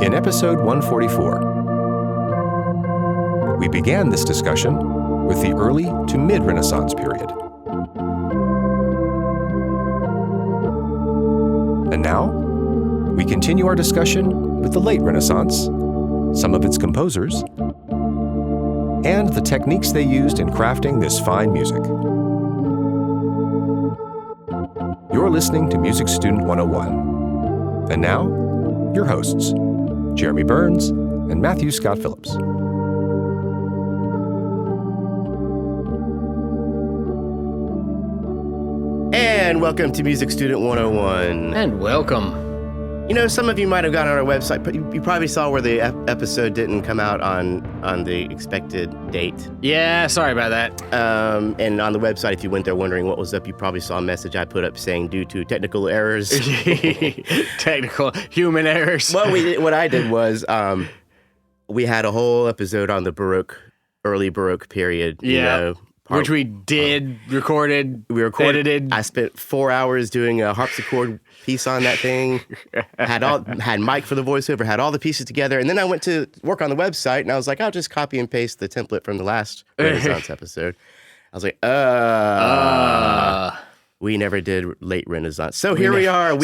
In episode 144, we began this discussion with the early to mid-Renaissance period. And now, we continue our discussion with the late Renaissance, some of its composers, and the techniques they used in crafting this fine music. You're listening to Music Student 101. And now, your hosts, Jeremy Burns and Matthew Scott Phillips. And welcome to Music Student 101. And welcome. You know, some of you might have gone on our website, but you probably saw where the episode didn't come out on the expected date. Yeah, sorry about that. And on the website, if you went there wondering what was up, you probably saw a message I put up saying due to technical errors. Technical human errors. Well, what I did was we had a whole episode on the early Baroque period. Which we did, recorded, edited. I spent 4 hours doing a harpsichord piece on that thing. Had Mike for the voiceover, had all the pieces together, and then I went to work on the website, and I was like, I'll just copy and paste the template from the last Renaissance episode. I was like, we never did late Renaissance. So here we are. A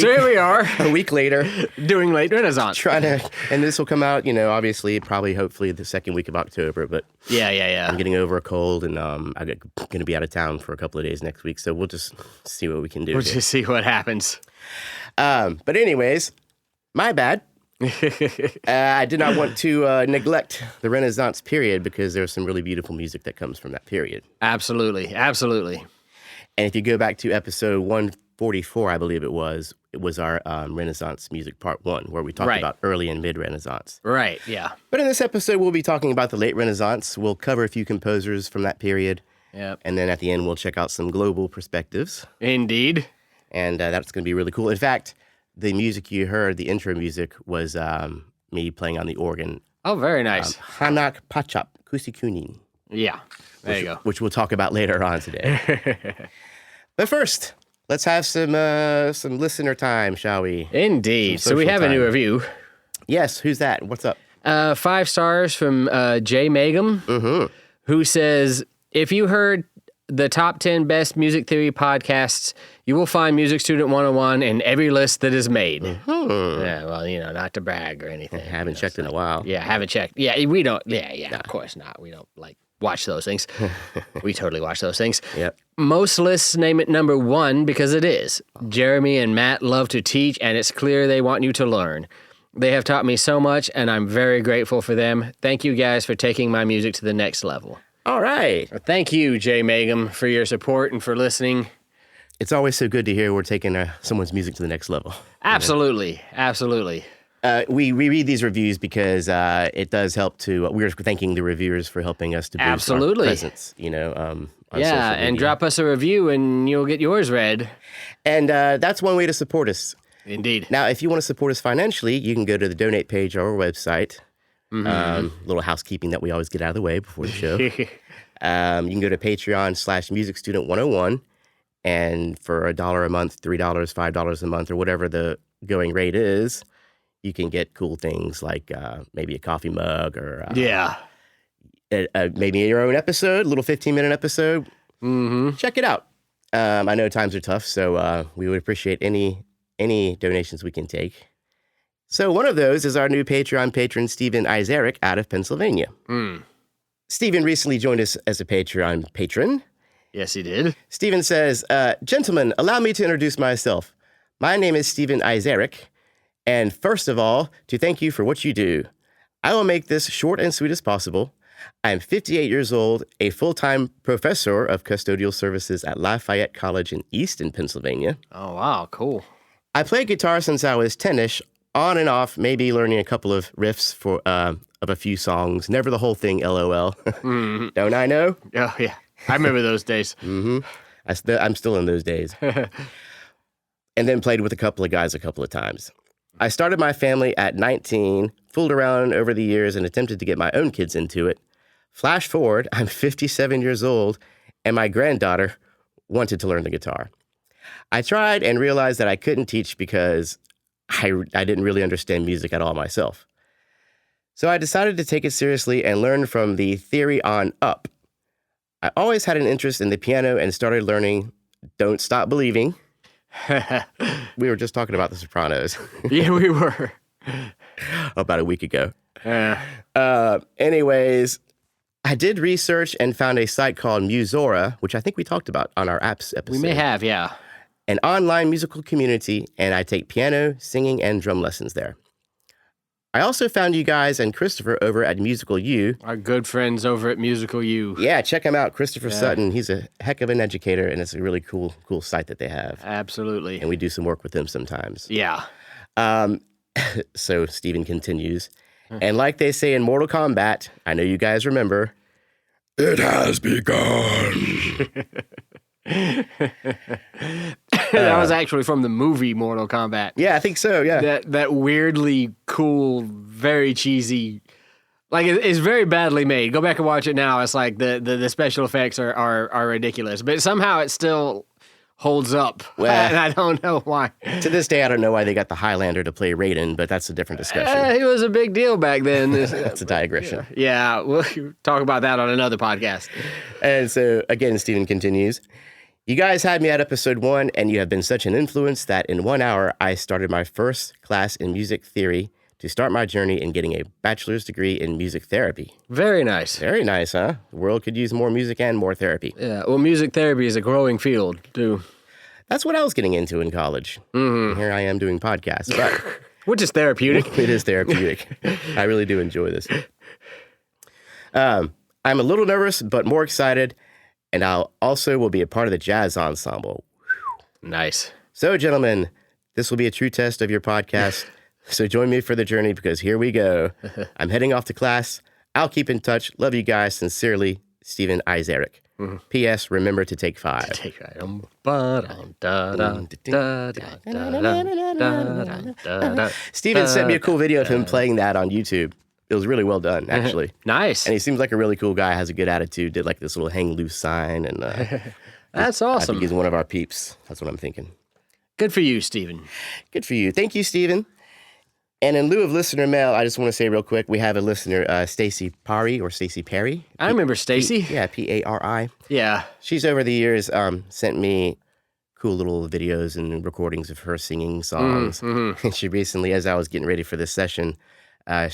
week later. Doing late Renaissance. And this will come out, obviously, hopefully the second week of October. But yeah. I'm getting over a cold, and I'm going to be out of town for a couple of days next week. So we'll just see what we can do. We'll just see what happens. But anyways, my bad. I did not want to neglect the Renaissance period because there's some really beautiful music that comes from that period. Absolutely. And if you go back to episode 144, I believe it was our Renaissance music part 1, where we talked about early and mid-Renaissance. Right, yeah. But in this episode, we'll be talking about the late Renaissance. We'll cover a few composers from that period. Yep. And then at the end, we'll check out some global perspectives. Indeed. And that's going to be really cool. In fact, the music you heard, the intro music, was me playing on the organ. Oh, very nice. Hanak Pachap Kusikunin. Yeah, there you go. Which we'll talk about later on today. But first, let's have some listener time, shall we? Indeed. So we have a new review. Yes, who's that? What's up? 5 stars from Jay Magum, who says, if you heard the top 10 best music theory podcasts, you will find Music Student 101 in every list that is made. Mm-hmm. Yeah, well, not to brag or anything. I haven't checked in a while. Yeah, haven't checked. Yeah, we don't. Yeah, of course not. We don't, watch those things. We totally watch those things. Yep. Most lists name it number 1 because it is. Jeremy and Matt love to teach, and it's clear they want you to learn. They have taught me so much, and I'm very grateful for them. Thank you guys for taking my music to the next level. All right. Thank you, Jay Magum, for your support and for listening. It's always so good to hear we're taking someone's music to the next level. Absolutely. We read these reviews because it does help to. We're thanking the reviewers for helping us to boost our presence. On social media. And drop us a review and you'll get yours read. And that's one way to support us. Indeed. Now, if you want to support us financially, you can go to the donate page on our website. Little housekeeping that we always get out of the way before the show. You can go to Patreon/MusicStudent101, and for $1 a month, $3, $5 a month, or whatever the going rate is, you can get cool things like maybe a coffee mug or maybe your own episode, a little 15-minute episode. Check it out. I know times are tough, so we would appreciate any donations we can take. So one of those is our new Patreon patron, Stephen Isaric, out of Pennsylvania. Stephen recently joined us as a Patreon patron. Yes, he did. Stephen says, gentlemen, allow me to introduce myself. My name is Stephen Isaric, and first of all, to thank you for what you do. I will make this short and sweet as possible. I am 58 years old, a full-time professor of custodial services at Lafayette College in Easton, Pennsylvania. Oh, wow, cool. I played guitar since I was 10-ish, on and off, maybe learning a couple of riffs of a few songs. Never the whole thing, LOL. Don't I know? Oh, yeah. I remember those days. I'm still in those days. And then played with a couple of guys a couple of times. I started my family at 19, fooled around over the years and attempted to get my own kids into it. Flash forward, I'm 57 years old, and my granddaughter wanted to learn the guitar. I tried and realized that I couldn't teach because I didn't really understand music at all myself. So I decided to take it seriously and learn from the theory on up. I always had an interest in the piano and started learning Don't Stop Believing. We were just talking about The Sopranos. Yeah, we were. About a week ago. Yeah. Anyways, I did research and found a site called Musora, which I think we talked about on our apps episode. We may have, yeah. An online musical community, and I take piano, singing, and drum lessons there. I also found you guys and Christopher over at Musical U. Our good friends over at Musical U. Yeah, check him out, Christopher Sutton. He's a heck of an educator, and it's a really cool site that they have. Absolutely. And we do some work with them sometimes. Yeah. So Steven continues. And like they say in Mortal Kombat, I know you guys remember, it has begun. That was actually from the movie Mortal Kombat. Yeah, I think so, yeah. That weirdly cool, very cheesy, like it's very badly made. Go back and watch it now. It's like the special effects are ridiculous, but somehow it still holds up. Well, and I don't know why. To this day, I don't know why they got the Highlander to play Raiden, but that's a different discussion. He was a big deal back then. That's a digression. Yeah, we'll talk about that on another podcast. And so, again, Steven continues. You guys had me at episode 1, and you have been such an influence that in 1 hour, I started my first class in music theory to start my journey in getting a bachelor's degree in music therapy. Very nice. Very nice, huh? The world could use more music and more therapy. Yeah, well, music therapy is a growing field, too. That's what I was getting into in college. Mm-hmm. Here I am doing podcasts, but which is therapeutic. It is therapeutic. I really do enjoy this. I'm a little nervous, but more excited, and I'll also will be a part of the jazz ensemble. Nice. So, gentlemen, this will be a true test of your podcast. So join me for the journey because here we go. I'm heading off to class. I'll keep in touch. Love you guys. Sincerely, Steven Isaac. Mm-hmm. P.S. Remember to take 5. Steven sent me a cool video of him playing that on YouTube. It was really well done, actually. Nice. And he seems like a really cool guy, has a good attitude, did like this little hang loose sign. And that's awesome. I think he's one of our peeps. That's what I'm thinking. Good for you, Steven. Good for you. Thank you, Steven. And in lieu of listener mail, I just want to say real quick, we have a listener, Stacy Parry or Stacy Perry. I remember Stacy. Yeah, P-A-R-I. Yeah. She's over the years sent me cool little videos and recordings of her singing songs. Mm-hmm. And she recently, as I was getting ready for this session, I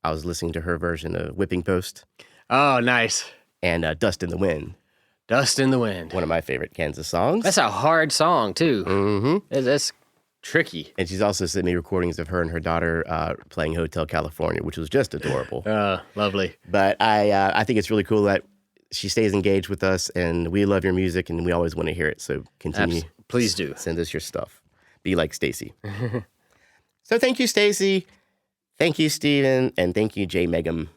was listening to her version of Whipping Post. Oh, nice. And Dust in the Wind. Dust in the Wind. One of my favorite Kansas songs. That's a hard song, too. Mm-hmm. That's tricky. And she's also sent me recordings of her and her daughter playing Hotel California, which was just adorable. Lovely. But I think it's really cool that she stays engaged with us, and we love your music, and we always want to hear it. So continue. Please do. Send us your stuff. Be like Stacy. So thank you, Stacy. Thank you, Steven. And thank you, J. Megam.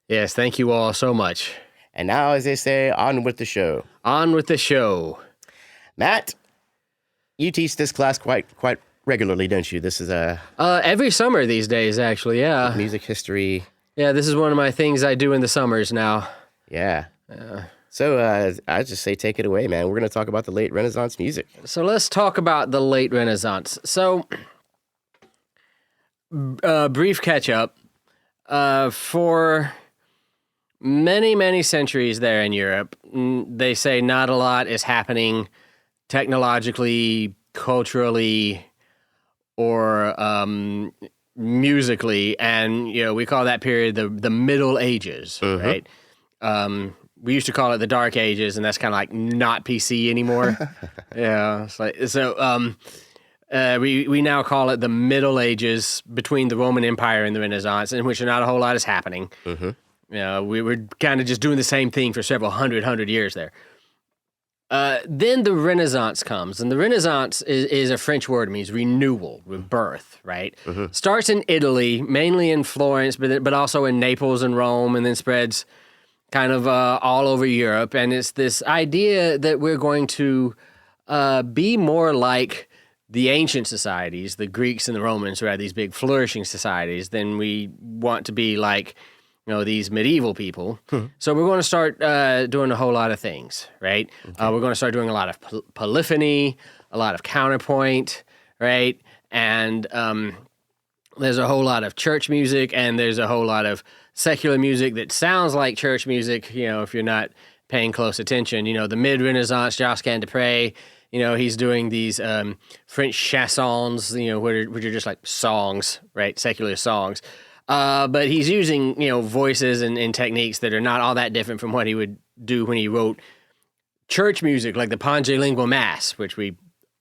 Yes, thank you all so much. And now, as they say, on with the show. On with the show. Matt, you teach this class quite regularly, don't you? This is every summer these days, actually, yeah. Music history. Yeah, this is one of my things I do in the summers now. Yeah. So I just say take it away, man. We're going to talk about the late Renaissance music. So let's talk about the late Renaissance. So, brief catch-up. For many, many centuries there in Europe, they say not a lot is happening technologically, culturally, or musically, and we call that period the Middle Ages, right? We used to call it the Dark Ages, and that's kind of like not PC anymore. Yeah, it's like so. We now call it the Middle Ages between the Roman Empire and the Renaissance, in which not a whole lot is happening. We were kind of just doing the same thing for several hundred years there. Then the Renaissance comes, and the Renaissance is a French word. It means renewal, rebirth, right? Starts in Italy, mainly in Florence, but also in Naples and Rome, and then spreads kind of all over Europe. And it's this idea that we're going to be more like the ancient societies, the Greeks and the Romans, who had these big flourishing societies, than we want to be like these medieval people. So we're going to start doing a whole lot of things, right? Okay. We're going to start doing a lot of polyphony, a lot of counterpoint, right? And there's a whole lot of church music, and there's a whole lot of secular music that sounds like church music, if you're not paying close attention. The mid-Renaissance, Josquin de Prez, he's doing these French chansons, which are just like songs, right? Secular songs. But he's using, voices and techniques that are not all that different from what he would do when he wrote church music, like the Pange Lingua Mass, which we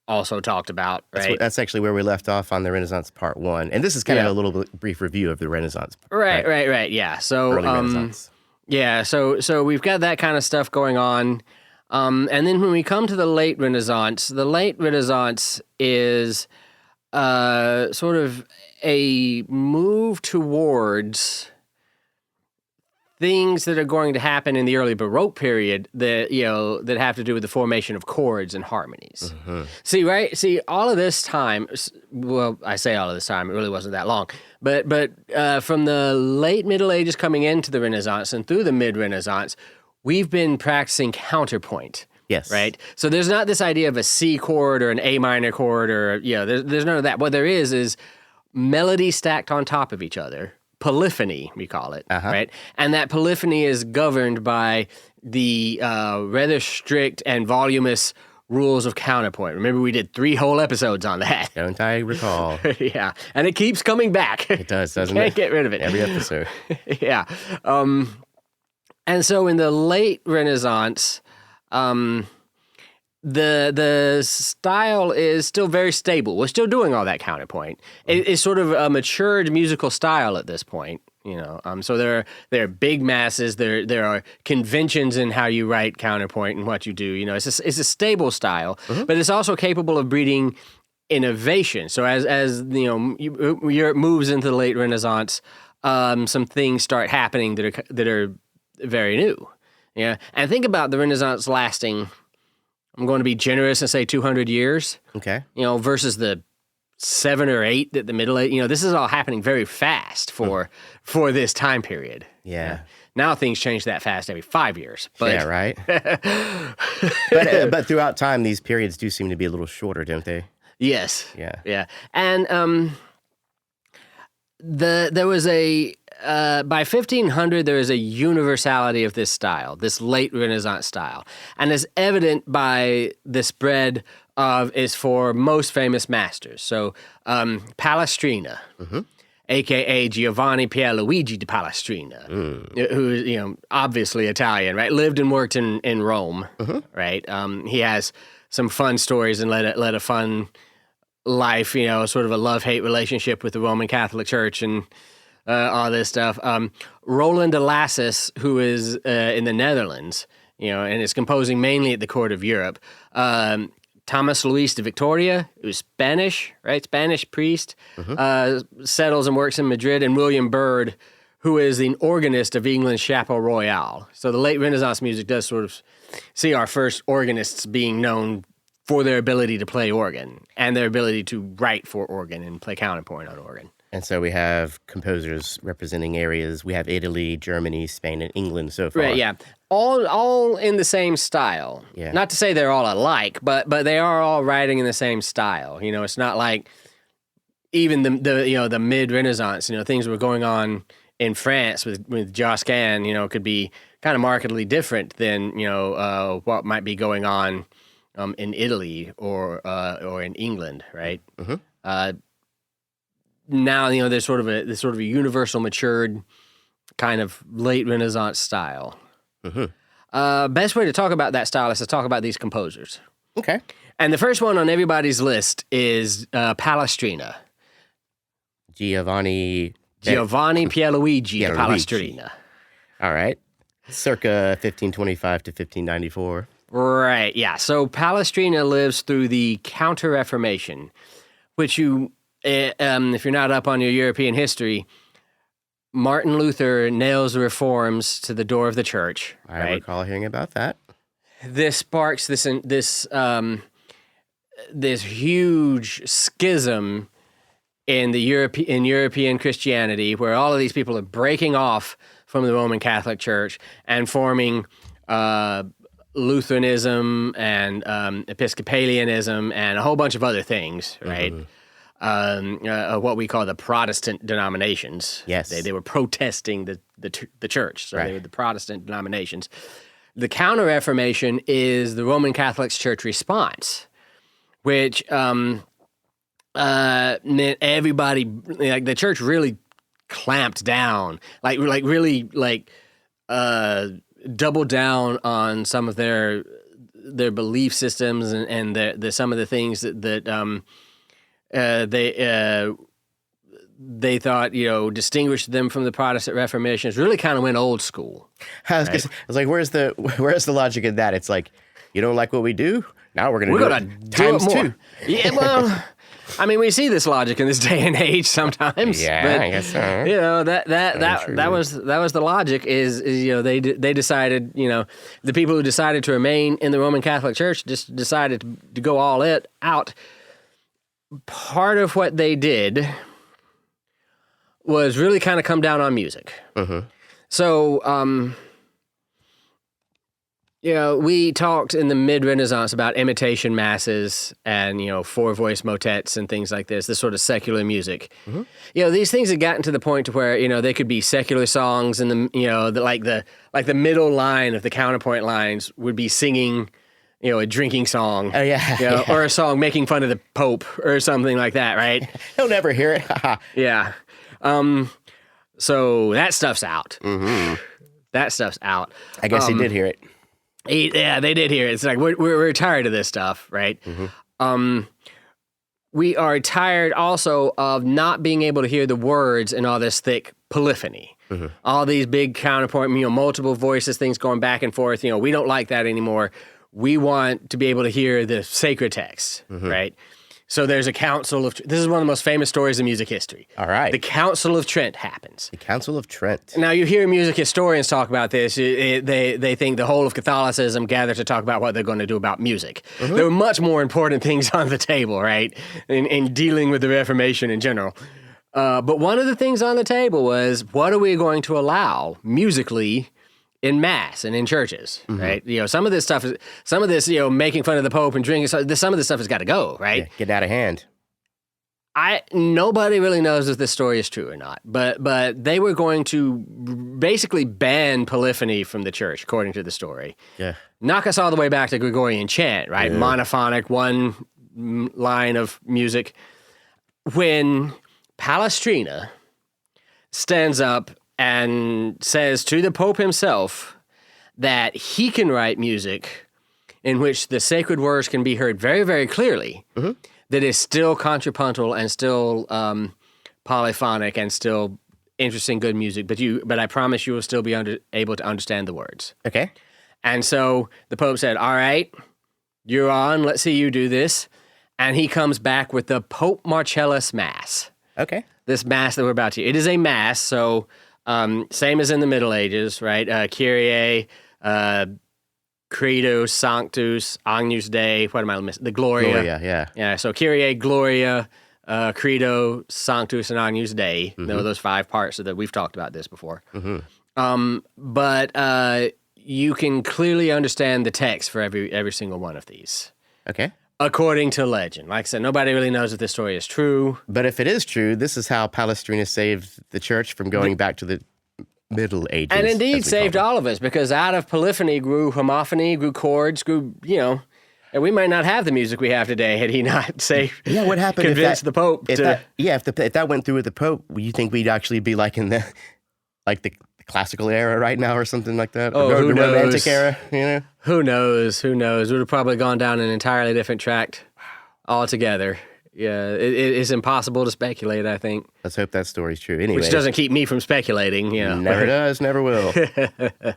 also talked about, right? That's actually where we left off on the Renaissance Part 1. And this is kind of a little brief review of the Renaissance. Right. Yeah. So, early Renaissance. Yeah. So we've got that kind of stuff going on. And then when we come to the late Renaissance is sort of a move towards things that are going to happen in the early Baroque period that that have to do with the formation of chords and harmonies. See, all of this time. Well, I say all of this time. It really wasn't that long. But from the late Middle Ages coming into the Renaissance and through the mid-Renaissance, we've been practicing counterpoint. Yes. Right? So there's not this idea of a C chord or an A minor chord or, there's none of that. What there is melody stacked on top of each other. Polyphony, we call it, right? And that polyphony is governed by the rather strict and voluminous rules of counterpoint. Remember, we did 3 whole episodes on that. Don't I recall? Yeah, and it keeps coming back. It does, doesn't it? Can't get rid of it. Every episode. Yeah. And so in the late Renaissance, the style is still very stable. We're still doing all that counterpoint. It's sort of a matured musical style at this point, So there are big masses. There are conventions in how you write counterpoint and what you do. It's a stable style, but it's also capable of breeding innovation. So as Europe moves into the late Renaissance, some things start happening that are very new. Yeah, and think about the Renaissance lasting. I'm going to be generous and say 200 years. Okay. Versus the 7 or 8 that the Middle Age. This is all happening very fast for this time period. Yeah. Now things change that fast every 5 years. But, yeah, right. but throughout time, these periods do seem to be a little shorter, don't they? Yes. Yeah. And there was by 1500, there is a universality of this style, this late Renaissance style. And as evident by the spread of its 4 most famous masters. So Palestrina, a.k.a. Giovanni Pierluigi de Palestrina, who is, obviously Italian, right? Lived and worked in Rome, right? He has some fun stories and led a fun life, sort of a love-hate relationship with the Roman Catholic Church and all this stuff. Roland de Lassus, who is in the Netherlands, and is composing mainly at the court of Europe. Thomas Luis de Victoria, who's Spanish, right? Spanish priest, settles and works in Madrid. And William Byrd, who is the organist of England's Chapel Royal. So the late Renaissance music does sort of see our first organists being known for their ability to play organ and their ability to write for organ and play counterpoint on organ. And so we have composers representing areas. We have Italy, Germany, Spain, and England so far. Right, yeah. All in the same style. Yeah. Not to say they're all alike, but they are all writing in the same style. It's not like even the mid-Renaissance, things were going on in France with Josquin, could be kind of markedly different than, what might be going on in Italy or in England, right? Now, there's sort of a universal matured kind of late Renaissance style. Best way to talk about that style is to talk about these composers. Okay. And the first one on everybody's list is Palestrina. Giovanni Pierluigi de Palestrina. All right. Circa 1525 to 1594. Right, yeah. So Palestrina lives through the Counter-Reformation, which if you're not up on your European history, Martin Luther nails the reforms to the door of the church. I recall hearing about that. This sparks this huge schism in European Christianity, where all of these people are breaking off from the Roman Catholic Church and forming Lutheranism and Episcopalianism and a whole bunch of other things, right? what we call the Protestant denominations. Yes. They were protesting the church, so Right. they were the Protestant denominations. The Counter-Reformation is the Roman Catholic Church response, which meant everybody, like the church really clamped down, really doubled down on some of their belief systems and some of the things that they thought, distinguished them from the Protestant Reformation. It really kind of went old school. I was like, where's the logic in that? It's like, you don't like what we do? Now we're going to do it times more. 2. Yeah, well, I mean, we see this logic in this day and age sometimes. Yeah, but, I guess so. That was the logic. Is they decided, the people who decided to remain in the Roman Catholic Church just decided to go all out. Part of what they did was really kind of come down on music. Mm-hmm. So, we talked in the mid-Renaissance about imitation masses and, 4-voice motets and things like this sort of secular music. Mm-hmm. These things had gotten to the point to where, they could be secular songs and the middle line of the counterpoint lines would be singing, a drinking song. Oh, yeah. Or a song making fun of the Pope or something like that, right? He'll never hear it. Yeah. So that stuff's out. Mm-hmm. That stuff's out. I guess he did hear it. Yeah, they did hear it. It's like, we're tired of this stuff, right? Mm-hmm. We are tired also of not being able to hear the words in all this thick polyphony. Mm-hmm. All these big counterpoint, multiple voices, things going back and forth. We don't like that anymore. We want to be able to hear the sacred text, right? So there's a Council of... This is one of the most famous stories in music history. All right. The Council of Trent happens. The Council of Trent. Now, you hear music historians talk about this. They think the whole of Catholicism gathered to talk about what they're going to do about music. Mm-hmm. There were much more important things on the table, right, in dealing with the Reformation in general. But one of the things on the table was, what are we going to allow musically in mass and in churches, right? Some of this stuff making fun of the Pope and drinking, some of this stuff has got to go, right? Yeah, get out of hand. Nobody really knows if this story is true or not, but they were going to basically ban polyphony from the church, according to the story. Yeah. Knock us all the way back to Gregorian chant, right? Yeah. Monophonic, one line of music. When Palestrina stands up and says to the Pope himself that he can write music in which the sacred words can be heard very, very clearly, that is still contrapuntal and still polyphonic and still interesting, good music, but I promise you will still be able to understand the words. Okay. And so the Pope said, all right, you're on, let's see you do this. And he comes back with the Pope Marcellus Mass. Okay. This Mass that we're about to... It is a Mass, so... same as in the Middle Ages, right? Kyrie, Credo, Sanctus, Agnus Dei. What am I missing? The Gloria. Gloria, yeah. Yeah, so Kyrie, Gloria, Credo, Sanctus, and Agnus Dei. Those 5 parts that we've talked about this before. Mm-hmm. But you can clearly understand the text for every single one of these. Okay. According to legend. Like I said, nobody really knows if this story is true. But if it is true, this is how Palestrina saved the church from going back to the Middle Ages. And indeed saved all of us, because out of polyphony grew homophony, grew chords, grew, and we might not have the music we have today had he not what happened convinced the Pope if that went through with the Pope, you think we'd actually be like in the classical era right now or something like that? Oh, or who the knows? Romantic era, Who knows? We'd have probably gone down an entirely different track altogether. Yeah, it's impossible to speculate, I think. Let's hope that story's true. Anyway, which doesn't keep me from speculating, Never does, never will. Me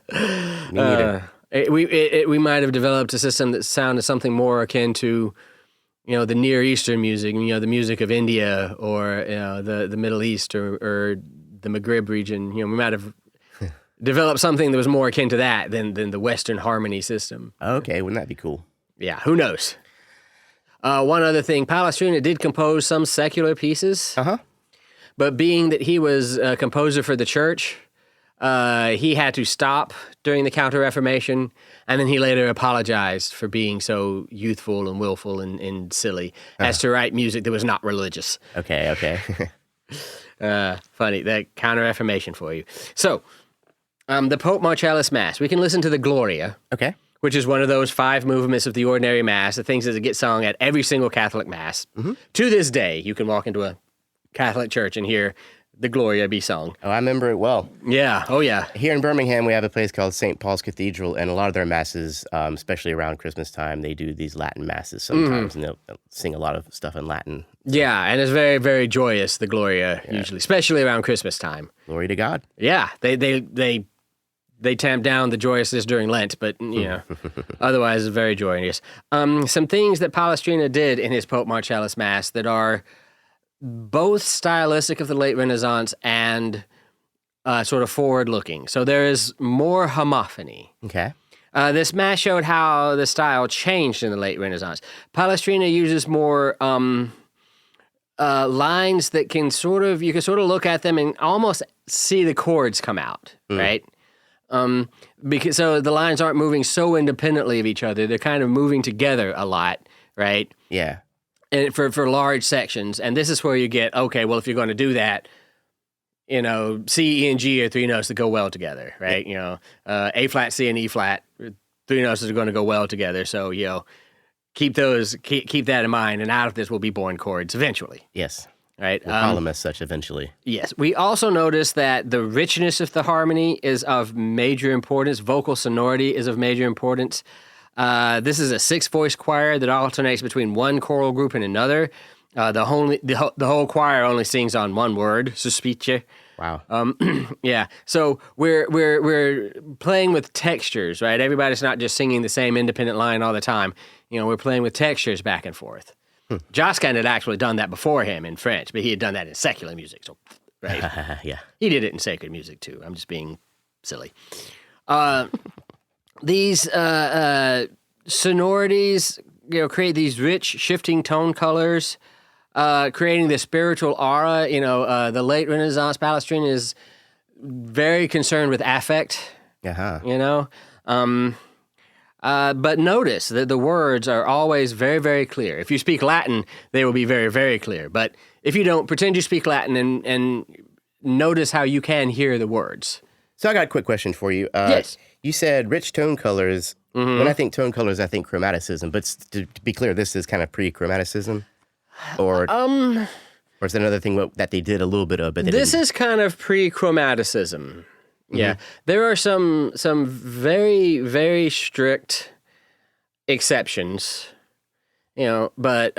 neither. We might have developed a system that sounded something more akin to, the Near Eastern music, the music of India or the Middle East or the Maghreb region. We might have developed something that was more akin to that than the Western harmony system. Okay, wouldn't that be cool? Yeah, who knows? One other thing, Palestrina did compose some secular pieces. But being that he was a composer for the church, he had to stop during the Counter-Reformation, and then he later apologized for being so youthful and willful and silly as to write music that was not religious. Okay. Funny, that Counter-Reformation for you. So, the Pope Marcellus Mass. We can listen to the Gloria, Okay. which is one of those 5 movements of the ordinary Mass, the things that get sung at every single Catholic Mass. To this day, you can walk into a Catholic church and hear the Gloria be sung. Oh, I remember it well. Yeah, oh yeah. Here in Birmingham, we have a place called St. Paul's Cathedral, and a lot of their masses, especially around Christmas time, they do these Latin masses sometimes, and they'll sing a lot of stuff in Latin. Yeah, and it's very, very joyous, the Gloria, usually, especially around Christmas time. Glory to God. Yeah, they tamp down the joyousness during Lent, but, otherwise it's very joyous. Some things that Palestrina did in his Pope Marcellus Mass that are both stylistic of the late Renaissance and sort of forward-looking. So there is more homophony. Okay. This Mass showed how the style changed in the late Renaissance. Palestrina uses more lines that can you can look at them and almost see the chords come out, right? Because so the lines aren't moving so independently of each other. They're kind of moving together a lot, right? Yeah. And for large sections. And this is where you get, okay, well, if you're going to do that, C, E, and G are 3 notes that go well together, right? A flat, C, and E flat, 3 notes that are going to go well together. So, keep that in mind. And out of this will be born chords eventually. Yes. Right? We'll call them as such eventually. Yes. We also notice that the richness of the harmony is of major importance. Vocal sonority is of major importance. This is a 6-voice choir that alternates between one choral group and another. The whole choir only sings on one word, suspice. Wow. Yeah. So we're playing with textures, right? Everybody's not just singing the same independent line all the time. We're playing with textures back and forth. Josquin had actually done that before him in French, but he had done that in secular music. So, right? Yeah. He did it in sacred music too. I'm just being silly. These sonorities, create these rich, shifting tone colors, creating the spiritual aura. The late Renaissance Palestrina is very concerned with affect. But notice that the words are always very, very clear. If you speak Latin, they will be very, very clear. But if you don't, pretend you speak Latin and notice how you can hear the words. So I got a quick question for you. Yes. You said rich tone colors. When I think tone colors, I think chromaticism. But to be clear, this is kind of pre-chromaticism? Or is that another thing that they did a little bit of? But this is kind of pre-chromaticism. Yeah, there are some very, very strict exceptions, but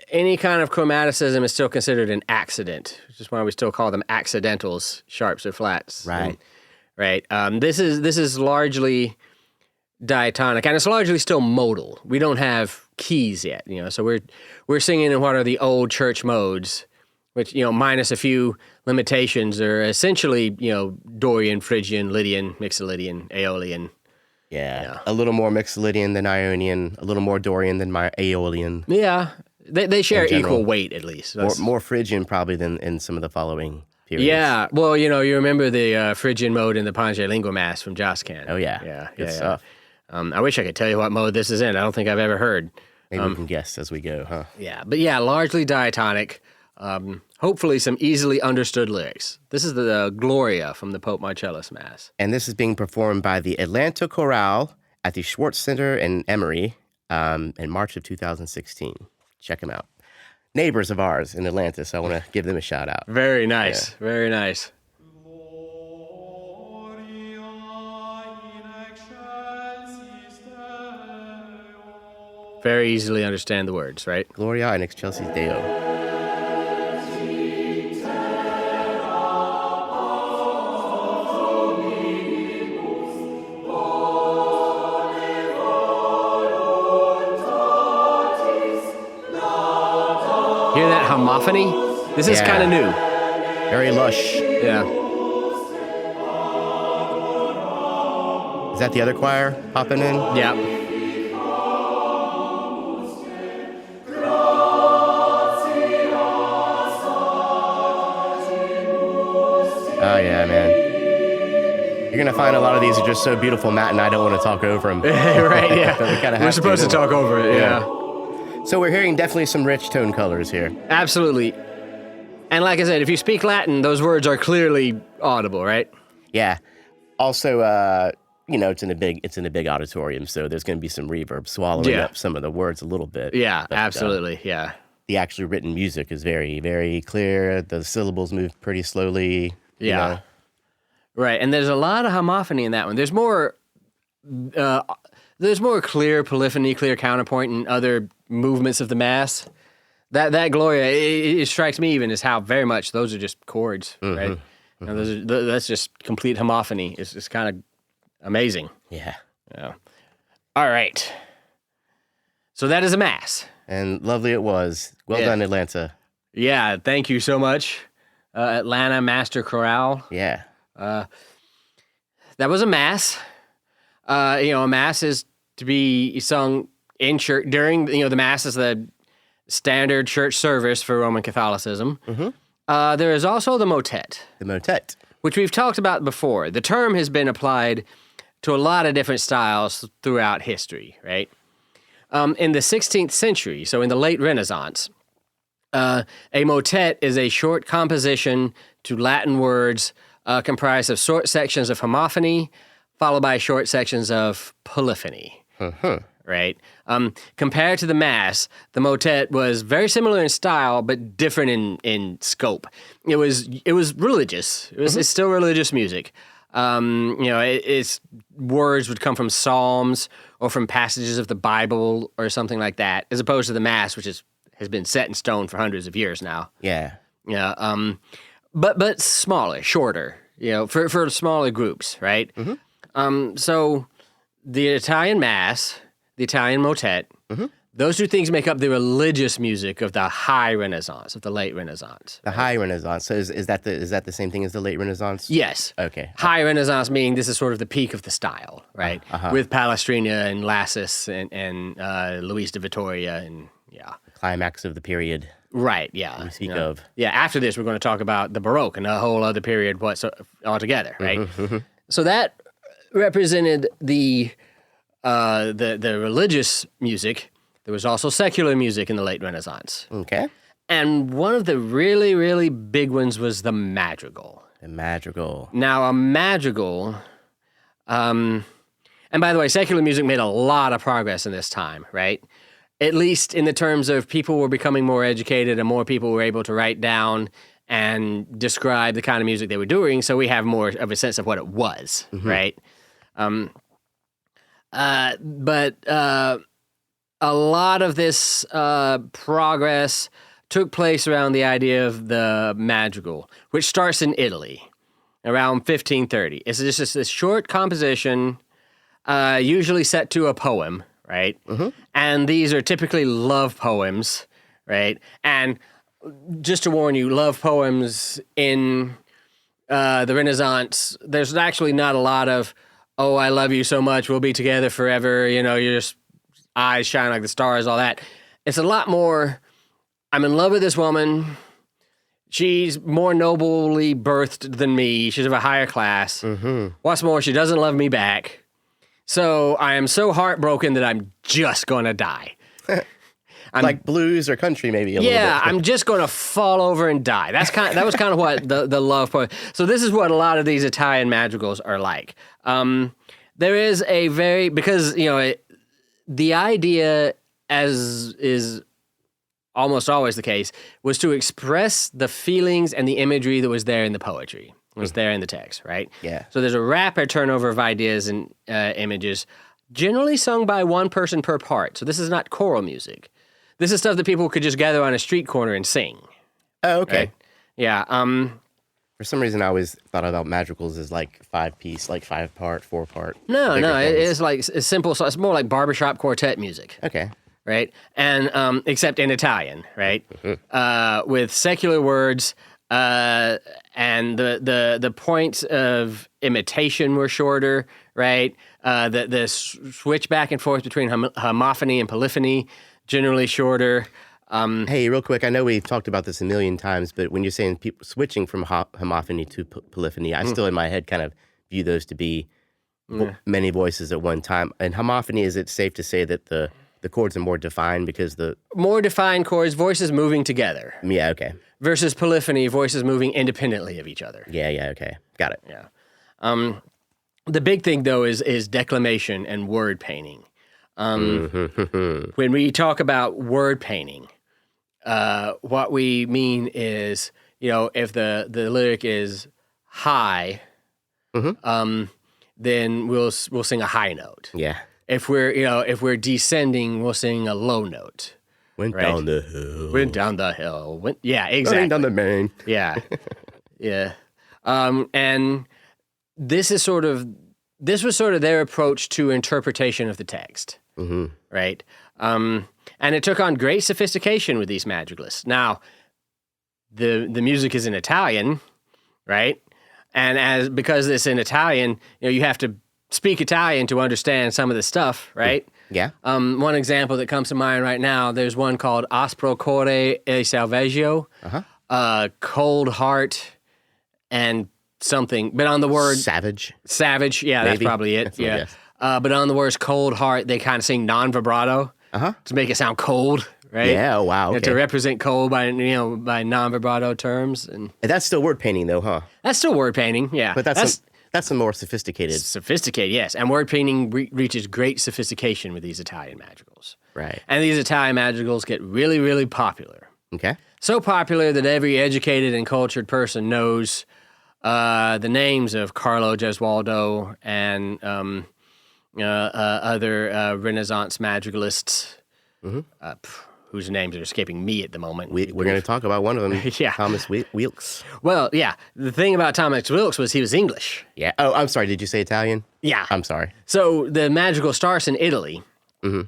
any kind of chromaticism is still considered an accident, which is why we still call them accidentals, sharps or flats. Right. Right. This is largely diatonic, and it's largely still modal. We don't have keys yet, so we're singing in what are the old church modes, which, minus a few limitations, are essentially, Dorian, Phrygian, Lydian, Mixolydian, Aeolian. Yeah. A little more Mixolydian than Ionian, a little more Dorian than Aeolian. Yeah. They share equal weight, at least. More Phrygian, probably, than in some of the following periods. Yeah. Well, you remember the Phrygian mode in the Pange Lingua Mass from Josquin. Oh, yeah. Yeah. Good stuff. I wish I could tell you what mode this is in. I don't think I've ever heard. Maybe we can guess as we go, huh? Yeah. But yeah, largely diatonic. Hopefully some easily understood lyrics. This is the Gloria from the Pope Marcellus Mass. And this is being performed by the Atlanta Chorale at the Schwartz Center in Emory in March of 2016. Check them out. Neighbors of ours in Atlanta, so I want to give them a shout out. Very nice. Yeah. Very nice. Very easily understand the words, right? Gloria in excelsis Deo. Hear that homophony? This is kind of new. Very lush. Yeah. Is that the other choir popping in? Yeah. Oh, yeah, man. You're going to find a lot of these are just so beautiful, Matt and I don't want to talk over them. Right, yeah. But we kind of We're supposed to talk over it, yeah. So we're hearing definitely some rich tone colors here. Absolutely. And like I said, if you speak Latin, those words are clearly audible, right? Yeah. Also, it's in a big auditorium, so there's going to be some reverb swallowing up some of the words a little bit. Yeah, but, absolutely, yeah. The actually written music is very, very clear. The syllables move pretty slowly. Yeah. Right, and there's a lot of homophony in that one. There's more clear polyphony, clear counterpoint, and other movements of the mass. That Gloria, it strikes me even as how very much those are just chords, right? Mm-hmm. That's just complete homophony. It's kind of amazing. Yeah. All right. So that is a mass. And lovely it was. Well done, Atlanta. Yeah, thank you so much, Atlanta Master Chorale. Yeah. That was a mass. A mass is to be sung in church during, the mass is the standard church service for Roman Catholicism. Mm-hmm. There is also the motet. The motet. Which we've talked about before. The term has been applied to a lot of different styles throughout history, right? In the 16th century, so in the late Renaissance, a motet is a short composition to Latin words comprised of short sections of homophony, followed by short sections of polyphony, right? Compared to the Mass, the motet was very similar in style, but different in scope. It was religious. It's still religious music. Its words would come from Psalms or from passages of the Bible or something like that, as opposed to the Mass, which has been set in stone for hundreds of years now. Yeah. Yeah. But smaller, shorter, for smaller groups, right? Mm-hmm. So the Italian Mass, the Italian motet, those two things make up the religious music of the High Renaissance, of the late Renaissance. The High Renaissance. So is that the same thing as the late Renaissance? Yes. Okay. High Renaissance meaning this is sort of the peak of the style, right? With Palestrina and Lassus and Luis de Vittoria and The climax of the period. Right, yeah. We speak of. Yeah, after this we're going to talk about the Baroque and a whole other period altogether, right? So that represented the religious music. There was also secular music in the late Renaissance. Okay. And one of the really, really big ones was the madrigal. The madrigal. Now, a madrigal, and by the way, secular music made a lot of progress in this time, right? At least in the terms of people were becoming more educated and more people were able to write down and describe the kind of music they were doing, so we have more of a sense of what it was, right? But a lot of this progress took place around the idea of the madrigal, which starts in Italy around 1530. It's just this short composition, usually set to a poem, right? And these are typically love poems, right? And just to warn you, love poems in the Renaissance, there's actually not a lot of, oh, I love you so much, we'll be together forever, you're just eyes shine like the stars, all that. It's a lot more, I'm in love with this woman. She's more nobly birthed than me. She's of a higher class. What's more, she doesn't love me back. So I am so heartbroken that I'm just going to die. Like blues or country, maybe a little bit. Yeah, I'm just going to fall over and die. That was kind of what the love poem. So this is what a lot of these Italian madrigals are like. There is a because the idea, as is almost always the case, was to express the feelings and the imagery that was there in the poetry, was there in the text, right? Yeah. So there's a rapid turnover of ideas and images, generally sung by one person per part. So this is not choral music. This is stuff that people could just gather on a street corner and sing. Oh, okay. Right? Yeah. For some reason, I always thought about madrigals as like 5-piece, like 5-part, 4-part. No, it's simple. So it's more like barbershop quartet music. Okay. Right? And except in Italian, right? With secular words, and the points of imitation were shorter, right? The switch back and forth between homophony and polyphony, generally shorter. Hey, real quick, I know we've talked about this a million times, but when you're saying people switching from homophony to polyphony, I still in my head kind of view those to be many voices at one time. And homophony, is it safe to say that the chords are more defined because the... More defined chords, voices moving together. Yeah, okay. Versus polyphony, voices moving independently of each other. Yeah, okay. Got it. Yeah. The big thing, though, is declamation and word painting. When we talk about word painting, what we mean is, if the lyric is high, then we'll sing a high note. Yeah. If we're descending, we'll sing a low note. Went down the hill. Went down the hill. Yeah, exactly. Running down the main. Yeah. Yeah. And this was sort of their approach to interpretation of the text. Right? And it took on great sophistication with these madrigalists. Now, the music is in Italian, right? And because it's in Italian, you have to speak Italian to understand some of the stuff, right? Yeah. One example that comes to mind right now, there's one called Aspro Core e Salveggio, Cold Heart, and something. But on the word... Savage, yeah, maybe? That's probably it. Yeah. But on the words cold heart, they kind of sing non-vibrato to make it sound cold, right? Yeah, oh, wow. Okay. To represent cold by non-vibrato terms. And that's still word painting, though, huh? That's still word painting, yeah. But that's some more sophisticated. Sophisticated, yes. And word painting reaches great sophistication with these Italian madrigals. Right. And these Italian madrigals get really, really popular. Okay. So popular that every educated and cultured person knows the names of Carlo Gesualdo and other Renaissance madrigalists, whose names are escaping me at the moment. We're going to talk about one of them, Yeah. Thomas Weekles. Well, yeah. The thing about Thomas Wilkes was he was English. Yeah. Oh, I'm sorry. Did you say Italian? Yeah. I'm sorry. So the madrigal starts in Italy, but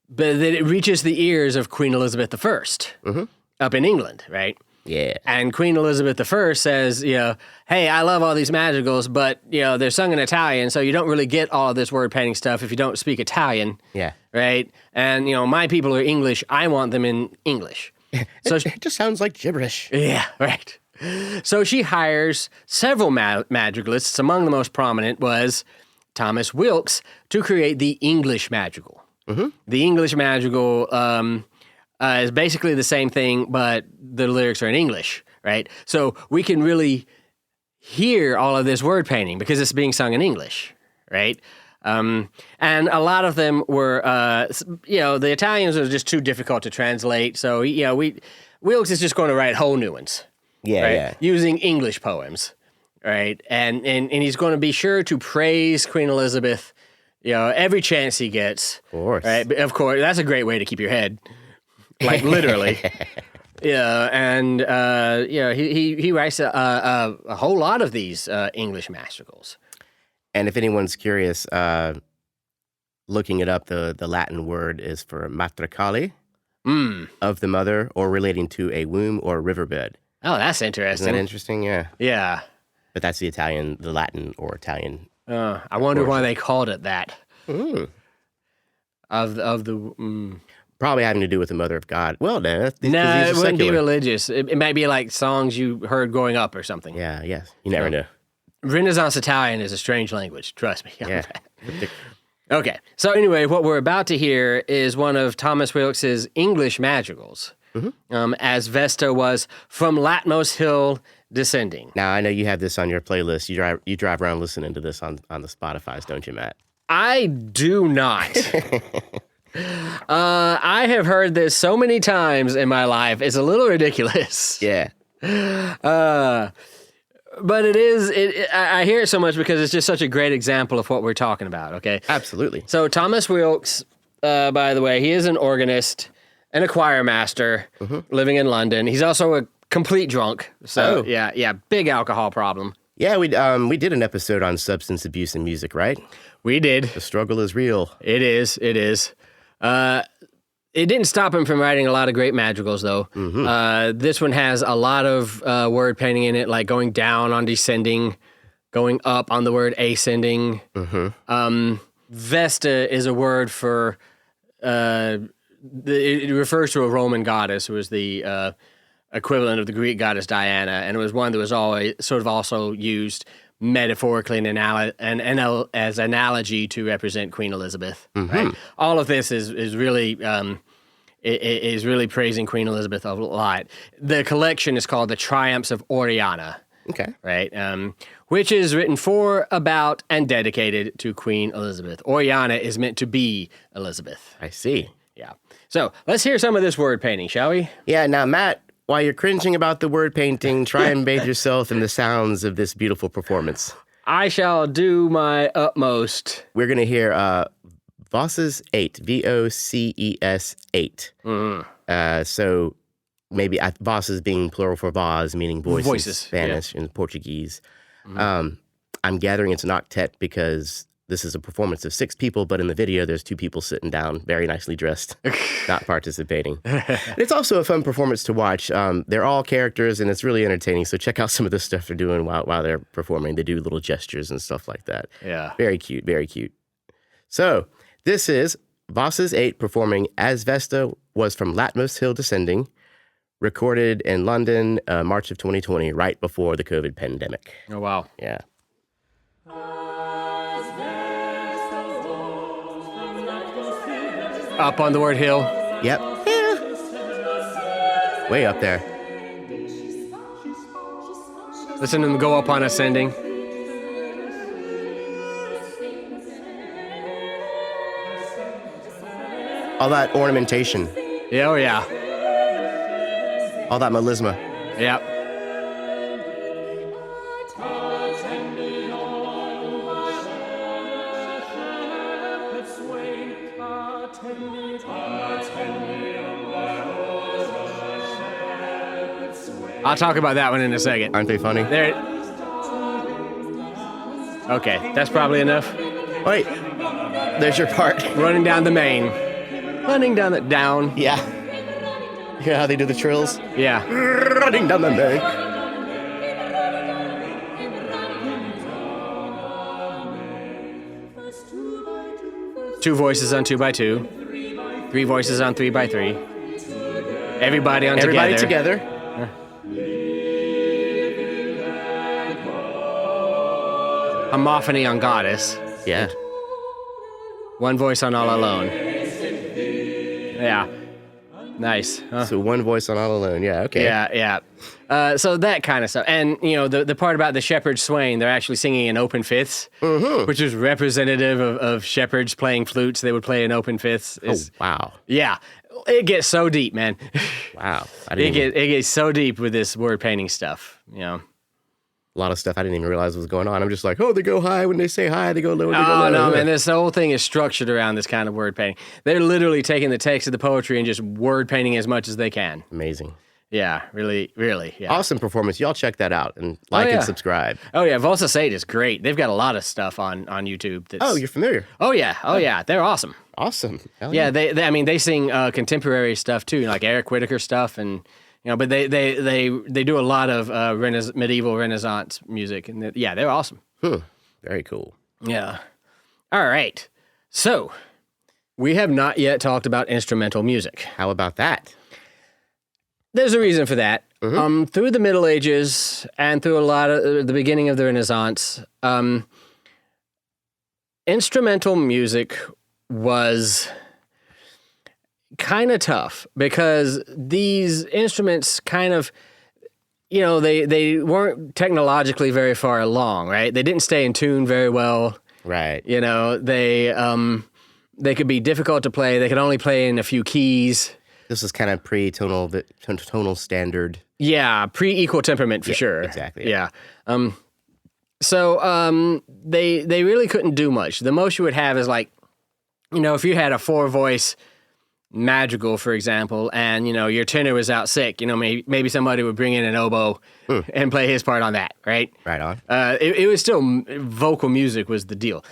then it reaches the ears of Queen Elizabeth I up in England, right? Yeah. And Queen Elizabeth I says, hey, I love all these madrigals, but, they're sung in Italian, so you don't really get all of this word painting stuff if you don't speak Italian. Yeah. Right? And, my people are English. I want them in English. So it just sounds like gibberish. Yeah, right. So she hires several madrigalists. Among the most prominent was Thomas Wilkes to create the English madrigal. The English madrigal is basically the same thing, but the lyrics are in English, right? So we can really hear all of this word painting because it's being sung in English, right? And a lot of them were, the Italians are just too difficult to translate. So, Wilkes is just going to write whole new ones, right? Using English poems, right? And he's going to be sure to praise Queen Elizabeth, every chance he gets. Of course. Right? Of course, that's a great way to keep your head. Like literally, yeah, and he writes a whole lot of these English madrigals. And if anyone's curious, looking it up, the Latin word is for matricale, of the mother, or relating to a womb or riverbed. Oh, that's interesting. Isn't that interesting? Yeah. Yeah. But that's the Latin or Italian. I wonder why they called it that. Of the. Probably having to do with the Mother of God. Well, no, it wouldn't be religious. It might be like songs you heard growing up or something. Yeah, yes. You never know. Renaissance Italian is a strange language. Trust me. Yeah. Okay. So anyway, what we're about to hear is one of Thomas Wilkes's English madrigals, as Vesta was from Latmos Hill descending. Now, I know you have this on your playlist. You drive around listening to this on the Spotifys, don't you, Matt? I do not. I have heard this so many times in my life. It's a little ridiculous. Yeah. But it is. I hear it so much because it's just such a great example of what we're talking about. Okay. Absolutely. So Thomas Wilkes, by the way, he is an organist and a choir master living in London. He's also a complete drunk. So yeah, big alcohol problem. Yeah, we did an episode on substance abuse in music, right? We did. The struggle is real. It is. It didn't stop him from writing a lot of great madrigals, though. This one has a lot of word painting in it, like going down on descending, going up on the word ascending. Vesta is a word for, it refers to a Roman goddess who was the equivalent of the Greek goddess Diana, and it was one that was always sort of also used metaphorically and as analogy to represent Queen Elizabeth. Right? All of this is really is really praising Queen Elizabeth a lot. The collection is called The Triumphs of Oriana. Okay. Right, which is written for, about, and dedicated to Queen Elizabeth. Oriana is meant to be Elizabeth. I see. Yeah. So let's hear some of this word painting, shall we? Yeah, now, Matt, while you're cringing about the word painting, try and bathe yourself in the sounds of this beautiful performance. I shall do my utmost. We're going to hear Voces 8, VOCES 8. So maybe voces being plural for voz, meaning voices in Spanish and Portuguese. I'm gathering it's an octet because this is a performance of 6 people, but in the video, there's 2 people sitting down, very nicely dressed, not participating. It's also a fun performance to watch. They're all characters, and it's really entertaining. So check out some of the stuff they're doing while they're performing. They do little gestures and stuff like that. Yeah. Very cute, very cute. So this is Voces 8 performing As Vesta Was From Latmos Hill Descending, recorded in London, March of 2020, right before the COVID pandemic. Oh, wow. Yeah. Up on the word hill. Yep. Way up there. Listen to them go up on ascending. All that ornamentation, Yeah, oh, yeah. all that melisma. Yep. I'll talk about that one in a second. Aren't they funny? There. Okay, that's probably enough. Wait, there's your part. Running down the main. Running down the down. Yeah. Hear how they do the trills? Yeah. Running down the bank. Two voices on 2x2. 3 voices on 3x3. Everybody on Everybody together. together. Homophony on goddess. Yeah. One voice on all alone. Yeah. Nice. Huh? So one voice on All Alone. Yeah, okay. Yeah. So that kind of stuff. And, you know, the part about the shepherd swaying, they're actually singing in open fifths, which is representative of shepherds playing flutes. They would play in open fifths. Oh, wow. Yeah. It gets so deep, man. Wow. It gets so deep with this word painting stuff, you know. A lot of stuff I didn't even realize was going on. I'm just like, oh, they go high when they say high, they go low when they go low. Oh, no, man, this whole thing is structured around this kind of word painting. They're literally taking the text of the poetry and just word painting as much as they can. Amazing. Yeah, really, yeah. Awesome performance. Y'all check that out and like and subscribe. Oh, yeah, Voces 8 is great. They've got a lot of stuff on YouTube. Oh, you're familiar? Oh, yeah. They're awesome. Awesome. Hell Yeah, they sing contemporary stuff, too, like Eric Whitacre stuff and... You know, but they do a lot of medieval Renaissance music, and they're awesome. Very cool. Yeah. All right. So we have not yet talked about instrumental music. How about that? There's a reason for that. Through the Middle Ages and through a lot of the beginning of the Renaissance, instrumental music was kind of tough because these instruments kind of, you know, they weren't technologically very far along, right? They didn't stay in tune very well. Right. You know, they could be difficult to play. They could only play in a few keys. This is kind of tonal standard. Yeah, pre-equal temperament for sure. Exactly. Yeah. So they really couldn't do much. The most you would have is like, you know, if you had a 4-voice madrigal, for example, and, you know, your tenor was out sick, you know, maybe somebody would bring in an oboe and play his part on that, right? Right on. It was still, vocal music was the deal.